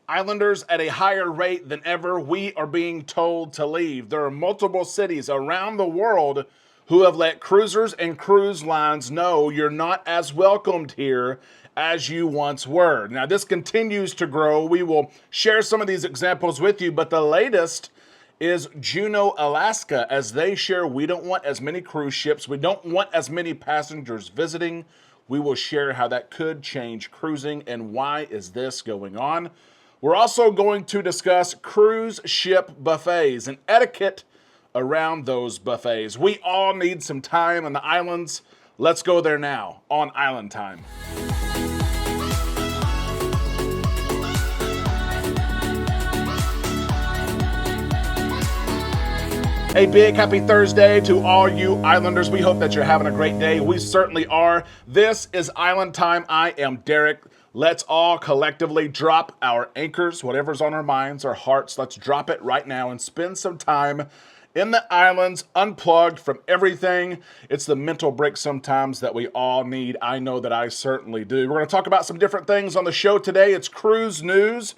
Islanders at a higher rate than ever. We are being told to leave. There are multiple cities around the world who have let cruisers and cruise lines know you're not as welcomed here as you once were. Now, this continues to grow. We will share some of these examples with you, but the latest is Juneau, Alaska, as they share we don't want as many cruise ships, we don't want as many passengers visiting. We will share how that could change cruising and why is this going on. We're also going to discuss cruise ship buffets and etiquette around those buffets. We all need some time on the islands. Let's go there now on Island Time. A big happy Thursday to all you Islanders. We hope that you're having a great day. We certainly are. This is Island Time. I am Derek. Let's all collectively drop our anchors, whatever's on our minds, our hearts. Let's drop it right now and spend some time in the islands, unplugged from everything. It's the mental break sometimes that we all need. I know that I certainly do. We're going to talk about some different things on the show today. It's cruise news.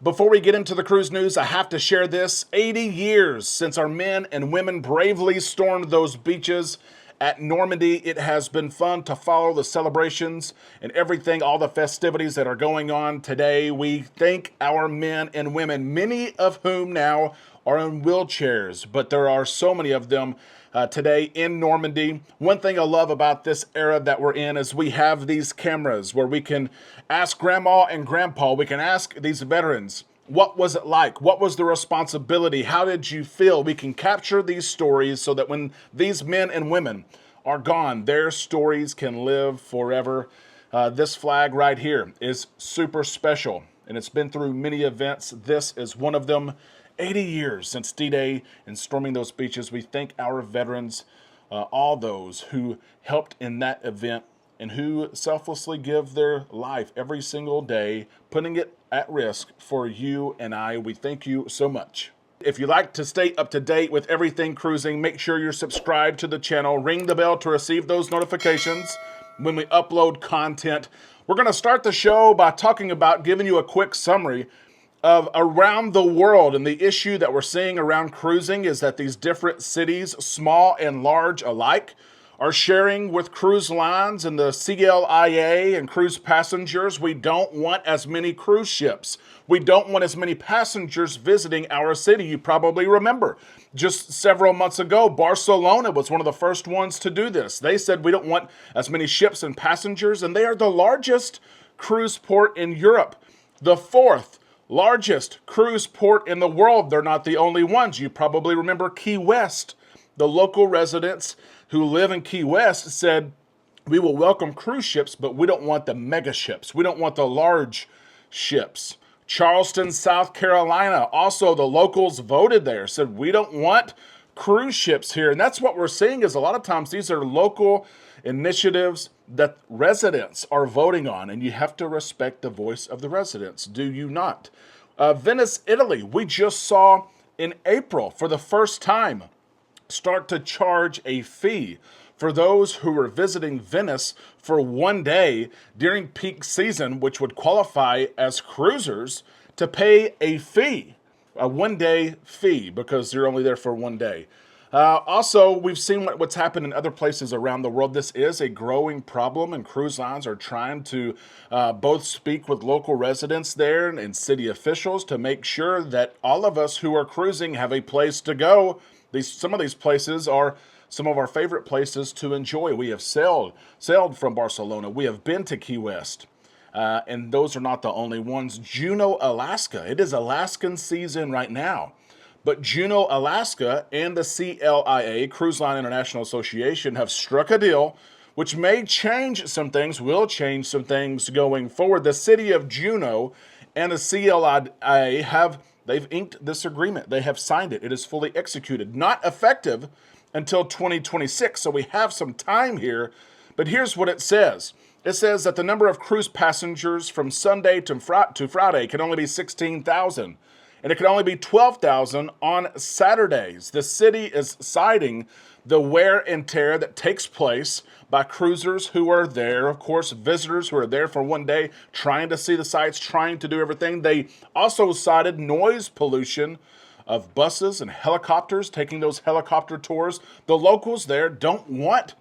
Before we get into the cruise news, I have to share this. 80 years since our men and women bravely stormed those beaches at Normandy. It has been fun to follow the celebrations and everything, all the festivities that are going on today. We thank our men and women, many of whom now are in wheelchairs, but there are so many of them today in Normandy. One thing I love about this era that we're in is we have these cameras where we can ask grandma and grandpa, we can ask these veterans, what was it like? What was the responsibility? How did you feel? We can capture these stories so that when these men and women are gone, their stories can live forever. This flag right here is super special, and it's been through many events. This is one of them. 80 years since D-Day and storming those beaches. We thank our veterans, all those who helped in that event and who selflessly give their life every single day, putting it at risk for you and I. We thank you so much. If you'd like to stay up to date with everything cruising, make sure you're subscribed to the channel. Ring the bell to receive those notifications when we upload content. We're going to start the show by talking about giving you a quick summary of around the world. And the issue that we're seeing around cruising is that these different cities, small and large alike, are sharing with cruise lines and the CLIA and cruise passengers. We don't want as many cruise ships. We don't want as many passengers visiting our city. You probably remember just several months ago, Barcelona was one of the first ones to do this. They said we don't want as many ships and passengers, and they are the largest cruise port in Europe, the fourth largest cruise port in the world. They're not the only ones. You probably remember Key West. The local residents who live in Key West said, we will welcome cruise ships, but we don't want the mega ships. We don't want the large ships. Charleston, South Carolina, also the locals voted there, said we don't want cruise ships here. And that's what we're seeing is a lot of times these are local initiatives that residents are voting on, and you have to respect the voice of the residents, do you not? Venice, Italy, we just saw in April for the first time start to charge a fee for those who were visiting Venice for one day during peak season, which would qualify as cruisers, to pay a fee, a one-day fee, because they're only there for one day. Also, we've seen what's happened in other places around the world. This is a growing problem, and cruise lines are trying to both speak with local residents there and city officials to make sure that all of us who are cruising have a place to go. Some of these places are some of our favorite places to enjoy. We have sailed from Barcelona. We have been to Key West. And those are not the only ones. Juneau, Alaska. It is Alaskan season right now. But Juneau, Alaska and the CLIA, Cruise Line International Association, have struck a deal which may change some things, will change some things going forward. The city of Juneau and the CLIA they've inked this agreement. They have signed it. It is fully executed. Not effective until 2026, so we have some time here. But here's what it says. It says that the number of cruise passengers from Sunday to Friday can only be 16,000. And it can only be 12,000 on Saturdays. The city is citing the wear and tear that takes place by cruisers who are there, of course, visitors who are there for one day, trying to see the sights, trying to do everything. They also cited noise pollution of buses and helicopters, taking those helicopter tours. The locals there don't want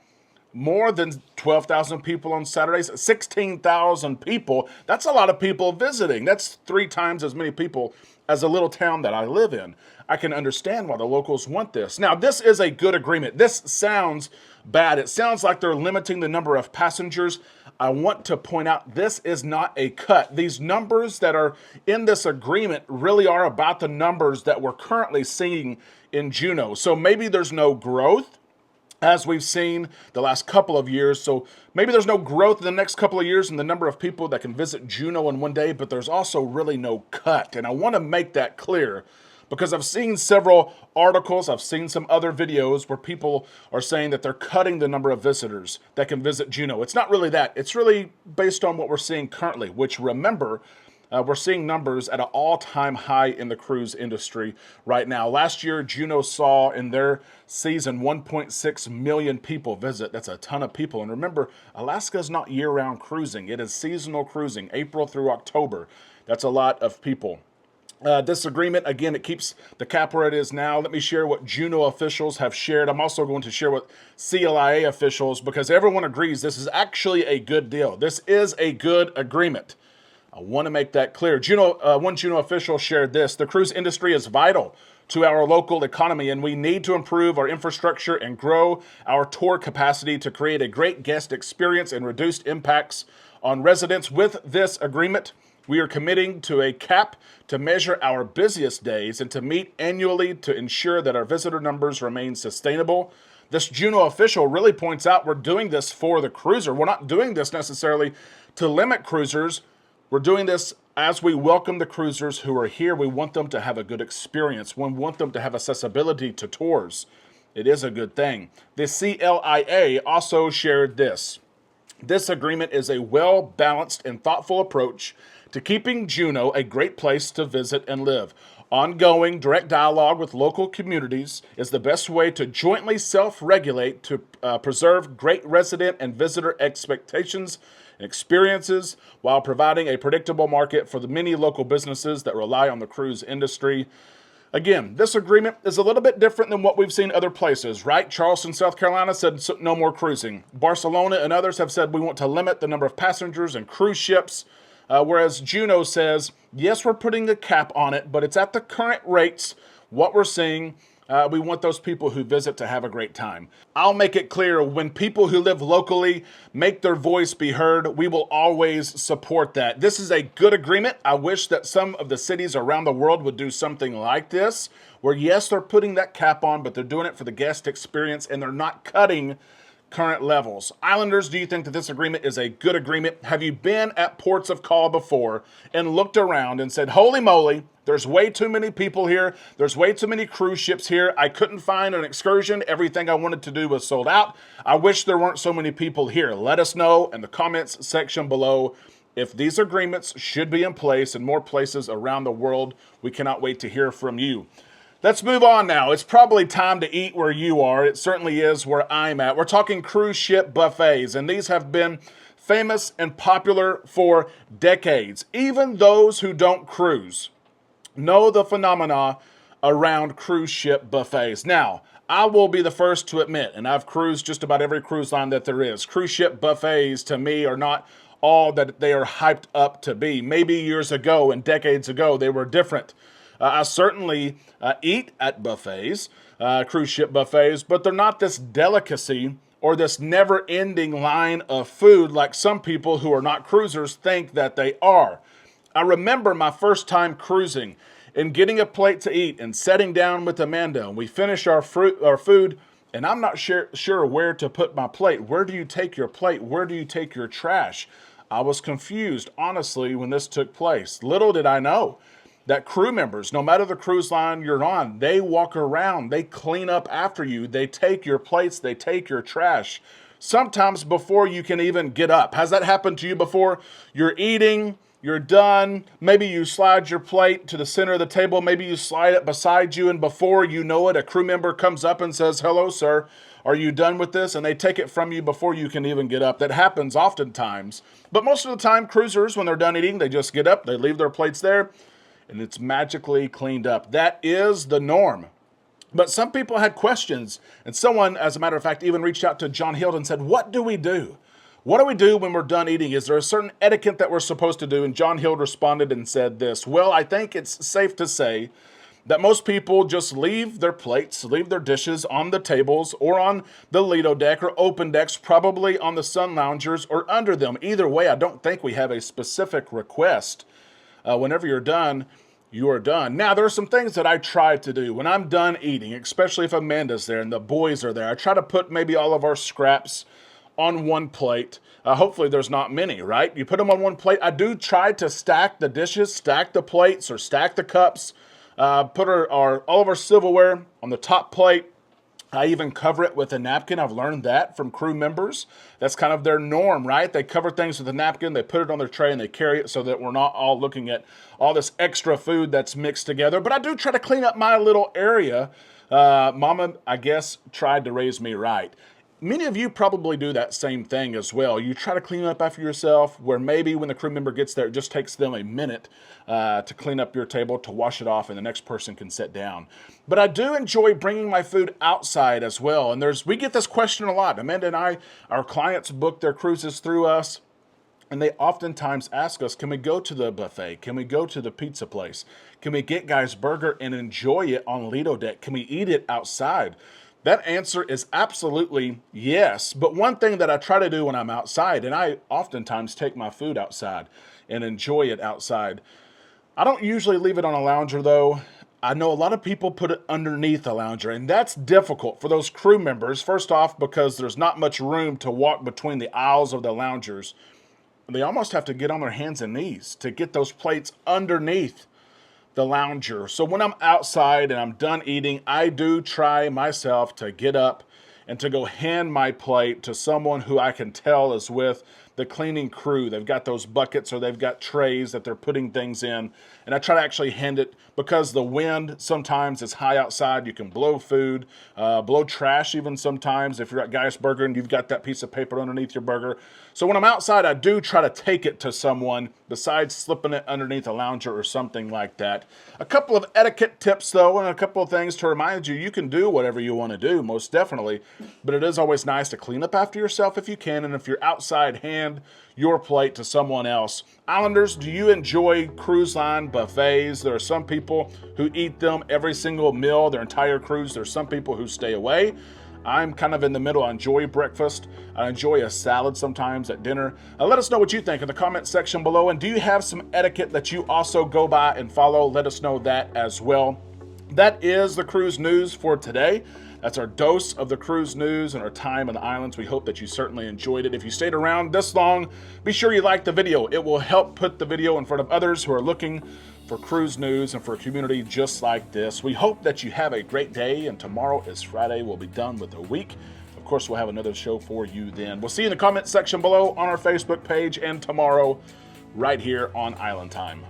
more than 12,000 people on Saturdays, 16,000 people. That's a lot of people visiting. That's 3 times as many people as a little town that I live in. I can understand why the locals want this. Now, this is a good agreement. This sounds bad. It sounds like they're limiting the number of passengers. I want to point out this is not a cut. These numbers that are in this agreement really are about the numbers that we're currently seeing in Juneau. So maybe there's no growth as we've seen the last couple of years. So maybe there's no growth in the next couple of years in the number of people that can visit Juneau in one day, but there's also really no cut. And I want to make that clear because I've seen several articles, I've seen some other videos where people are saying that they're cutting the number of visitors that can visit Juneau. It's not really that. It's really based on what we're seeing currently, which remember, we're seeing numbers at an all-time high in the cruise industry right now. Last year, Juneau saw in their season 1.6 million people visit. That's a ton of people. And remember, Alaska is not year-round cruising. It is seasonal cruising, April through October. That's a lot of people. This agreement, again, it keeps the cap where it is now. Let me share what Juneau officials have shared. I'm also going to share what CLIA officials, because everyone agrees this is actually a good deal. This is a good agreement. I want to make that clear. One Juneau official shared this: the cruise industry is vital to our local economy, and we need to improve our infrastructure and grow our tour capacity to create a great guest experience and reduced impacts on residents. With this agreement, we are committing to a cap to measure our busiest days and to meet annually to ensure that our visitor numbers remain sustainable. This Juneau official really points out we're doing this for the cruiser. We're not doing this necessarily to limit cruisers. We're doing this as we welcome the cruisers who are here. We want them to have a good experience. We want them to have accessibility to tours. It is a good thing. The CLIA also shared this: this agreement is a well-balanced and thoughtful approach to keeping Juneau a great place to visit and live. Ongoing direct dialogue with local communities is the best way to jointly self-regulate to preserve great resident and visitor expectations and experiences while providing a predictable market for the many local businesses that rely on the cruise industry. Again, this agreement is a little bit different than what we've seen other places, right? Charleston, South Carolina said no more cruising. Barcelona and others have said we want to limit the number of passengers and cruise ships. Whereas Juneau says, yes, we're putting a cap on it, but it's at the current rates, what we're seeing. We want those people who visit to have a great time. I'll make it clear, when people who live locally make their voice be heard, we will always support that. This is a good agreement. I wish that some of the cities around the world would do something like this, where yes, they're putting that cap on, but they're doing it for the guest experience and they're not cutting current levels. Islanders, do you think that this agreement is a good agreement? Have you been at ports of call before and looked around and said, holy moly, there's way too many people here. There's way too many cruise ships here. I couldn't find an excursion. Everything I wanted to do was sold out. I wish there weren't so many people here. Let us know in the comments section below if these agreements should be in place in more places around the world. We cannot wait to hear from you. Let's move on now. It's probably time to eat where you are. It certainly is where I'm at. We're talking cruise ship buffets, and these have been famous and popular for decades. Even those who don't cruise know the phenomena around cruise ship buffets. Now, I will be the first to admit, and I've cruised just about every cruise line that there is, cruise ship buffets to me are not all that they are hyped up to be. Maybe years ago and decades ago, they were different. I certainly eat at buffets, cruise ship buffets, but they're not this delicacy or this never-ending line of food like some people who are not cruisers think that they are. I remember my first time cruising and getting a plate to eat and sitting down with Amanda, and we finish our food, and I'm not sure where to put my plate. Where do you take your plate? Where do you take your trash? I was confused, honestly, when this took place. Little did I know that crew members, no matter the cruise line you're on, they walk around, they clean up after you, they take your plates, they take your trash, sometimes before you can even get up. Has that happened to you before? You're eating, you're done, maybe you slide your plate to the center of the table, maybe you slide it beside you, and before you know it, a crew member comes up and says, hello, sir, Are you done with this? And they take it from you before you can even get up. That happens oftentimes. But most of the time, cruisers, when they're done eating, they just get up, they leave their plates there, and it's magically cleaned up. That is the norm. But some people had questions, and someone, as a matter of fact, even reached out to John Hild and said, what do we do? What do we do when we're done eating? Is there a certain etiquette that we're supposed to do? And John Hild responded and said this: well, I think it's safe to say that most people just leave their plates, leave their dishes on the tables or on the Lido deck or open decks, probably on the sun loungers or under them. Either way, I don't think we have a specific request. Whenever you're done, you are done. Now, there are some things that I try to do when I'm done eating, especially if Amanda's there and the boys are there. I try to put maybe all of our scraps on one plate. Hopefully there's not many, right? You put them on one plate. I do try to stack the dishes, stack the plates, or stack the cups. Put all of our silverware on the top plate. I even cover it with a napkin. I've learned that from crew members. That's kind of their norm, right? They cover things with a napkin, they put it on their tray, and they carry it so that we're not all looking at all this extra food that's mixed together. But I do try to clean up my little area. Mama, I guess, tried to raise me right. Many of you probably do that same thing as well. You try to clean up after yourself, where maybe when the crew member gets there, it just takes them a minute to clean up your table, to wash it off, and the next person can sit down. But I do enjoy bringing my food outside as well. And we get this question a lot. Amanda and I, our clients book their cruises through us, and they oftentimes ask us, can we go to the buffet? Can we go to the pizza place? Can we get Guy's Burger and enjoy it on Lido deck? Can we eat it outside? That answer is absolutely yes. But one thing that I try to do when I'm outside, and I oftentimes take my food outside and enjoy it outside. I don't usually leave it on a lounger though. I know a lot of people put it underneath a lounger, and that's difficult for those crew members. First off, because there's not much room to walk between the aisles of the loungers. They almost have to get on their hands and knees to get those plates underneath the lounger. So when I'm outside and I'm done eating, I do try myself to get up and to go hand my plate to someone who I can tell is with the cleaning crew. They've got those buckets or they've got trays that they're putting things in. And I try to actually hand it, because the wind sometimes is high outside. You can blow food, blow trash even sometimes. If you're at Guy's Burger and you've got that piece of paper underneath your burger. So when I'm outside, I do try to take it to someone besides slipping it underneath a lounger or something like that. A couple of etiquette tips though, and a couple of things to remind you, you can do whatever you want to do, most definitely. But it is always nice to clean up after yourself if you can. And if you're outside, hand your plate to someone else. Islanders, do you enjoy cruise line buffets? There are some people who eat them every single meal, their entire cruise. There's some people who stay away. I'm kind of in the middle. I enjoy breakfast. I enjoy a salad sometimes at dinner. Let us know what you think in the comment section below. And do you have some etiquette that you also go by and follow? Let us know that as well. That is the cruise news for today. That's our dose of the cruise news and our time on the islands. We hope that you certainly enjoyed it. If you stayed around this long, be sure you like the video. It will help put the video in front of others who are looking for cruise news and for a community just like this. We hope that you have a great day, and tomorrow is Friday. We'll be done with the week. Of course, we'll have another show for you then. We'll see you in the comment section below, on our Facebook page, and tomorrow right here on Island Time.